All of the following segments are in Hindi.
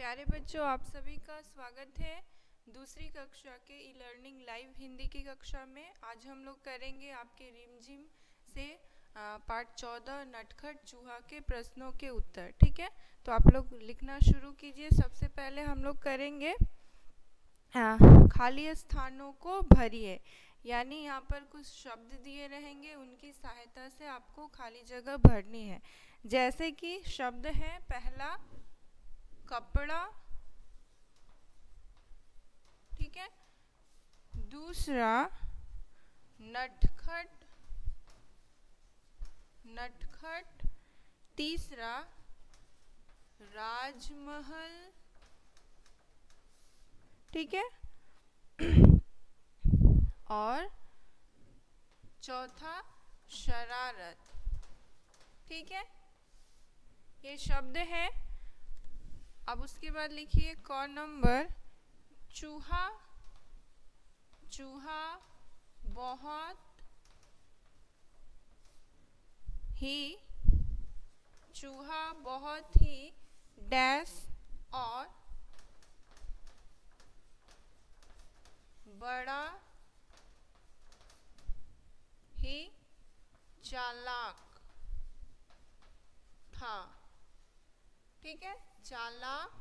प्यारे बच्चों, आप सभी का स्वागत है दूसरी कक्षा के ई लर्निंग लाइव हिंदी की कक्षा में। आज हम लोग करेंगे आपके रिमझिम से पार्ट 14 नटखट चूहा के प्रश्नों के उत्तर। ठीक है, तो आप लोग लिखना शुरू कीजिए। सबसे पहले हम लोग करेंगे खाली स्थानों को भरिए, यानी यहाँ पर कुछ शब्द दिए रहेंगे, उनकी सहायता से आपको खाली जगह भरनी है। जैसे कि शब्द है पहला कपड़ा, ठीक है, दूसरा नटखट, नटखट, तीसरा राजमहल, ठीक है, और चौथा शरारत। ठीक है, ये शब्द है। अब उसके बाद लिखिए क नंबर चूहा, चूहा बहुत ही, चूहा बहुत ही डैश और बड़ा ही चालाक था। ठीक है, चालाक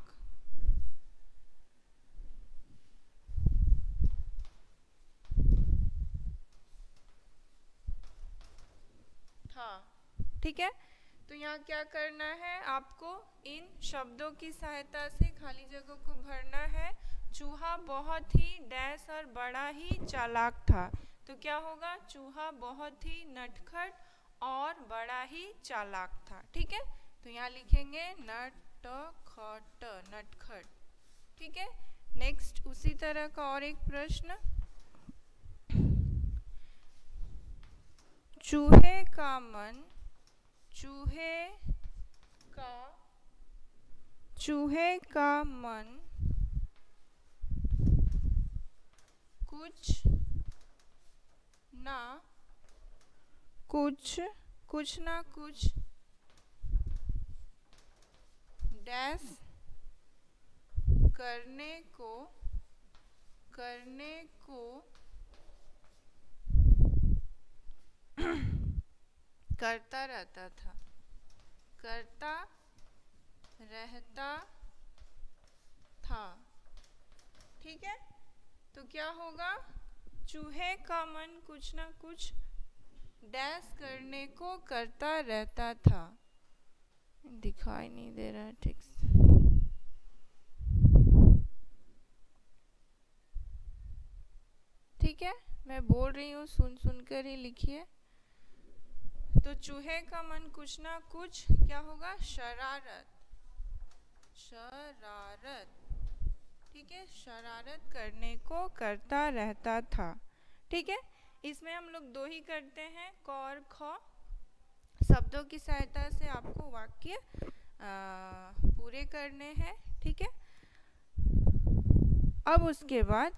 था। ठीक है, तो यहाँ क्या करना है, आपको इन शब्दों की सहायता से खाली जगह को भरना है। चूहा बहुत ही डैश और बड़ा ही चालाक था, तो क्या होगा, चूहा बहुत ही नटखट और बड़ा ही चालाक था। ठीक है, तो यहाँ लिखेंगे नटखट, नटखट। ठीक है, नेक्स्ट उसी तरह का और एक प्रश्न, चूहे का मन, चूहे का मन कुछ ना कुछ डैश करने को करता रहता था। ठीक है, तो क्या होगा, चूहे का मन कुछ ना कुछ डैश करने को करता रहता था। दिखाई नहीं दे रहा है ठीक से। ठीक है, मैं बोल रही हूँ, सुन कर ही लिखिए। तो चूहे का मन कुछ ना कुछ क्या होगा, शरारत, शरारत। ठीक है, शरारत करने को करता रहता था। ठीक है, इसमें हम लोग दो ही करते हैं, क और ख। शब्दों की सहायता से आपको वाक्य पूरे करने हैं। ठीक है, अब उसके बाद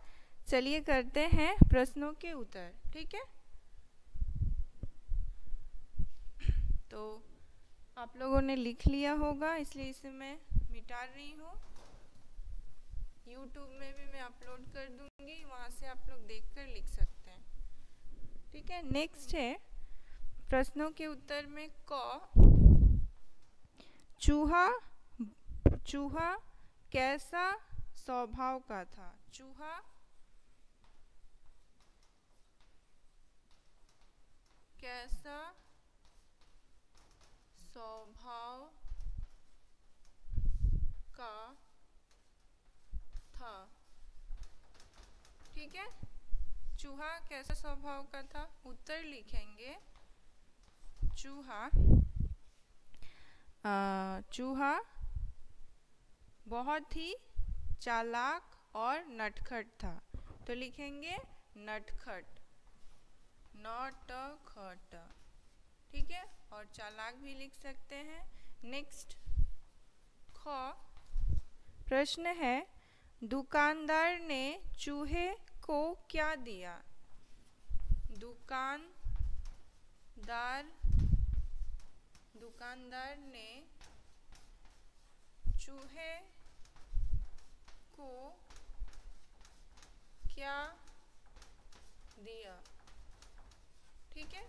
चलिए करते हैं प्रश्नों के उत्तर। ठीक है, तो आप लोगों ने लिख लिया होगा, इसलिए इसे मैं मिटा रही हूँ। YouTube में भी मैं अपलोड कर दूंगी, वहाँ से आप लोग देखकर लिख सकते हैं। ठीक है, नेक्स्ट है प्रश्नों के उत्तर में क, चूहा कैसा स्वभाव का था। चूहा कैसा स्वभाव का था। ठीक है, चूहा कैसा स्वभाव का था, उत्तर लिखेंगे चूहा बहुत ही चालाक और नटखट था, तो लिखेंगे नटखट, नटखट। ठीक है, और चालाक भी लिख सकते हैं। नेक्स्ट ख, प्रश्न है दुकानदार ने चूहे को क्या दिया। दुकानदार ने चूहे को क्या दिया? ठीक है,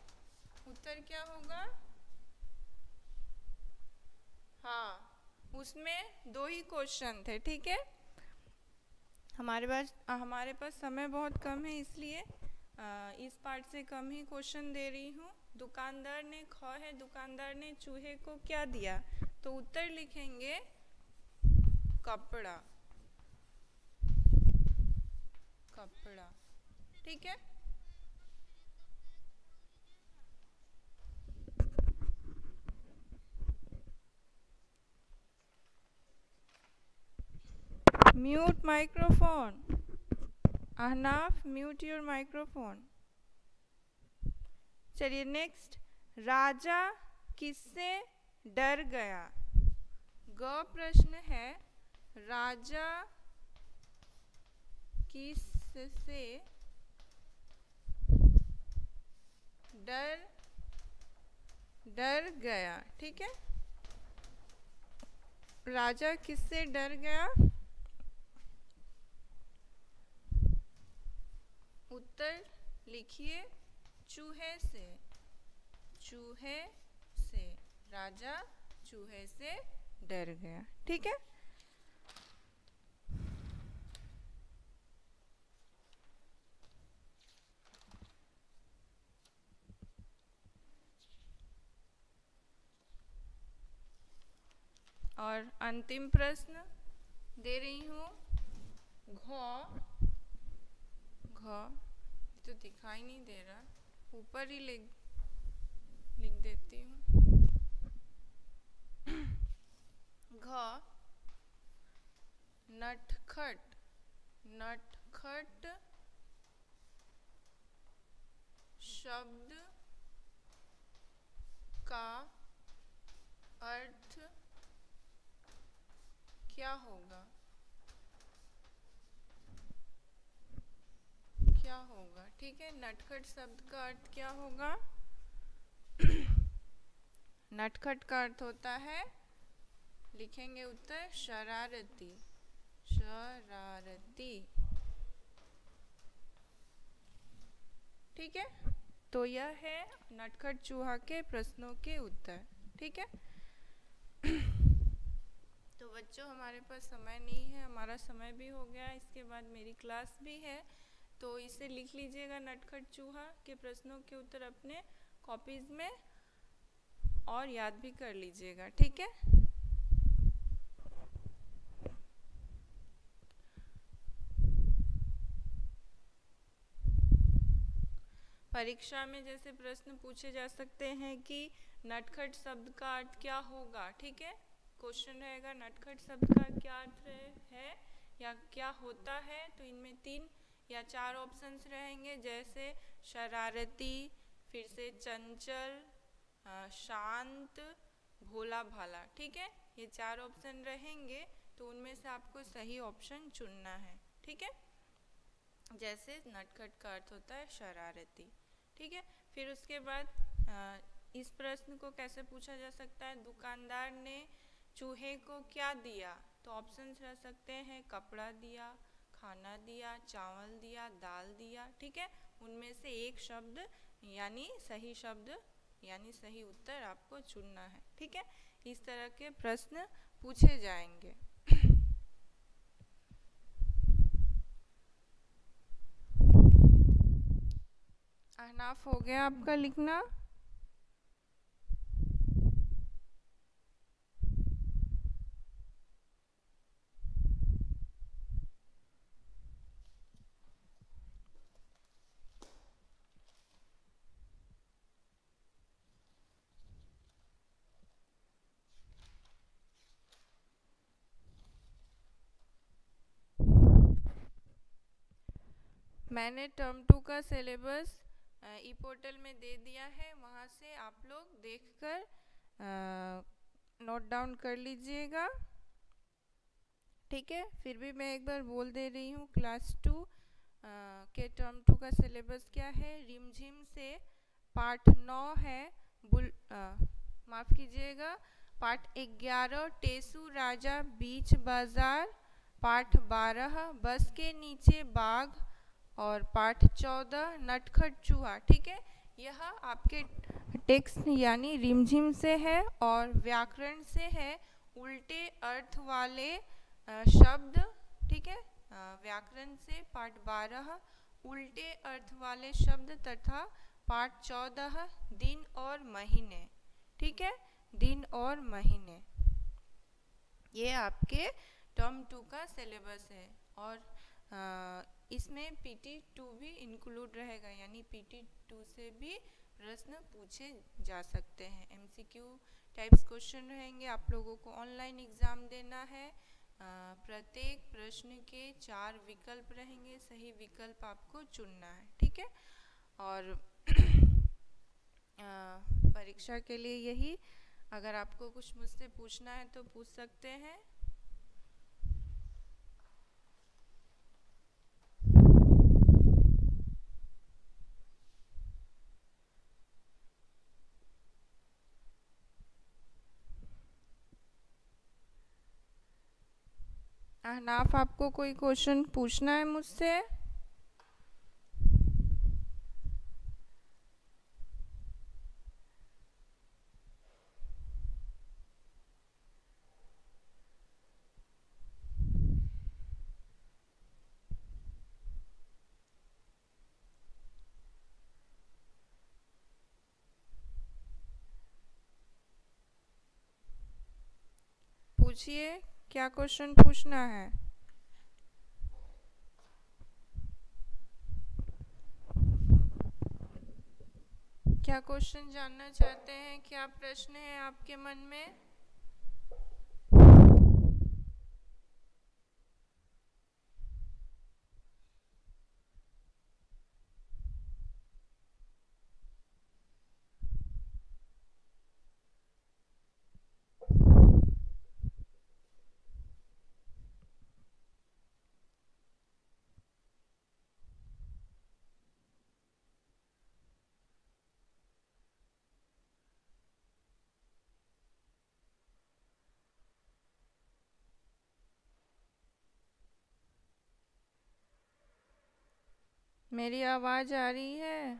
उत्तर क्या होगा? हाँ, उसमें 2 ही क्वेश्चन थे। ठीक है, हमारे पास समय बहुत कम है, इसलिए इस पार्ट से कम ही क्वेश्चन दे रही हूँ। दुकानदार ने दुकानदार ने चूहे को क्या दिया? तो उत्तर लिखेंगे कपड़ा। कपड़ा, ठीक है। Mute microphone. Ahnaf, mute your microphone. चलिए नेक्स्ट, राजा किससे डर गया? ग प्रश्न है, राजा किससे डर गया? ठीक है, राजा किससे डर गया? उत्तर लिखिए चूहे से। चूहे से, राजा चूहे से डर गया। ठीक है, और अंतिम प्रश्न दे रही हूँ। घ तो दिखाई नहीं दे रहा, ऊपर ही लिख देती हूँ। घ नटखट। नटखट शब्द का अर्थ क्या होगा? क्या होगा? ठीक है, नटखट शब्द का अर्थ क्या होगा? नटखट का अर्थ होता है, लिखेंगे उत्तर शरारती। शरारती, ठीक है। तो यह है नटखट चूहा के प्रश्नों के उत्तर। ठीक है, तो बच्चों हमारे पास समय नहीं है, हमारा समय भी हो गया, इसके बाद मेरी क्लास भी है, तो इसे लिख लीजिएगा नटखट चूहा के प्रश्नों के उत्तर अपने कॉपीज में और याद भी कर लीजिएगा। ठीक है, परीक्षा में जैसे प्रश्न पूछे जा सकते हैं कि नटखट शब्द का अर्थ क्या होगा। ठीक है, क्वेश्चन रहेगा नटखट शब्द का क्या अर्थ है या क्या होता है, तो इनमें 3 या 4 ऑप्शंस रहेंगे, जैसे शरारती, फिर से चंचल, शांत, भोला भाला। ठीक है, ये 4 ऑप्शन रहेंगे, तो उनमें से आपको सही ऑप्शन चुनना है। ठीक है, जैसे नटखट का अर्थ होता है शरारती। ठीक है, फिर उसके बाद इस प्रश्न को कैसे पूछा जा सकता है, दुकानदार ने चूहे को क्या दिया? तो ऑप्शंस रह सकते हैं कपड़ा दिया, खाना दिया, चावल दिया, दाल दिया। ठीक है, उनमें से एक शब्द यानी सही शब्द यानी सही उत्तर आपको चुनना है। ठीक है, इस तरह के प्रश्न पूछे जाएंगे। अहनाफ हो गया आपका लिखना? मैंने टर्म 2 का सिलेबस ई पोर्टल में दे दिया है, वहाँ से आप लोग देखकर नोट डाउन कर लीजिएगा। ठीक है, फिर भी मैं एक बार बोल दे रही हूँ, क्लास 2 के टर्म 2 का सिलेबस क्या है। रिमझिम से पार्ट 9 है, माफ़ कीजिएगा, पार्ट 11 टेसू राजा बीच बाजार पाठ 12 बस के नीचे बाघ और पाठ 14 नटखट चूहा। ठीक है, यह आपके टेक्स्ट यानी रिमझिम से है और व्याकरण से है, उल्टे अर्थ वाले शब्द। ठीक है, व्याकरण से पाठ 12 उल्टे अर्थ वाले शब्द तथा पाठ 14 दिन और महीने। ठीक है, दिन और महीने ये आपके टर्म 2 का सिलेबस है और इसमें PT2 भी इंक्लूड रहेगा, यानी PT2 से भी प्रश्न पूछे जा सकते हैं। MCQ टाइप्स क्वेश्चन रहेंगे, आप लोगों को ऑनलाइन एग्ज़ाम देना है। प्रत्येक प्रश्न के 4 विकल्प रहेंगे, सही विकल्प आपको चुनना है। ठीक है, और परीक्षा के लिए यही, अगर आपको कुछ मुझसे पूछना है तो पूछ सकते हैं। अहनाफ, आपको कोई क्वेश्चन पूछना है मुझसे? पूछिए, क्या क्वेश्चन पूछना है? क्या क्वेश्चन जानना चाहते हैं? क्या प्रश्न है आपके मन में? मेरी आवाज़ आ रही है?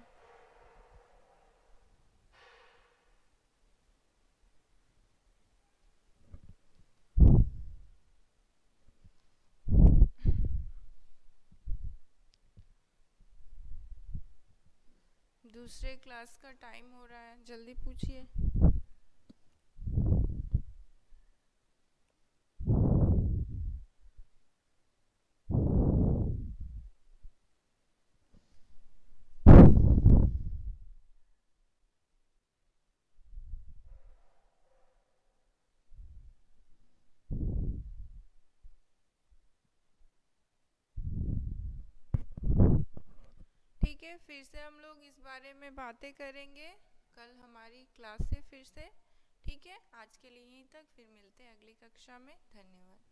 दूसरे क्लास का टाइम हो रहा है, जल्दी पूछिए। ठीक है, फिर से हम लोग इस बारे में बातें करेंगे कल हमारी क्लास से फिर से। ठीक है, आज के लिए यहीं तक, फिर मिलते हैं अगली कक्षा में। धन्यवाद।